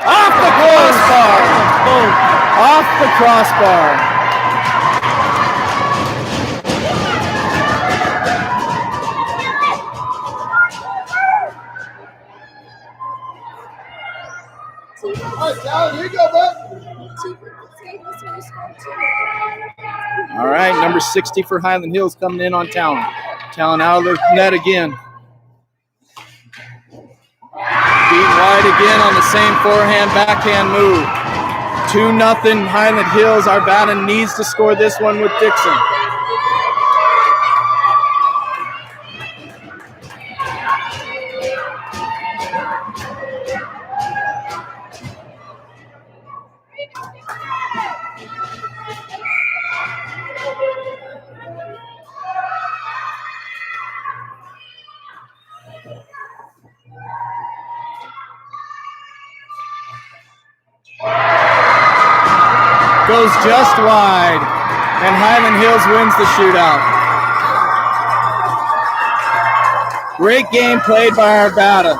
Off the crossbar. Off the crossbar. Here you go, bud. All right, number 60 for Highland Hills coming in on Talon. Talon out of the net again. Beat wide again on the same forehand, backhand move. 2-0 Highland Hills. Arvada needs to score this one with Dixon. Goes just wide, and Highland Hills wins the shootout. Great game played by Arvada.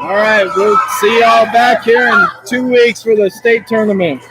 All right, we'll see y'all back here in 2 weeks for the state tournament.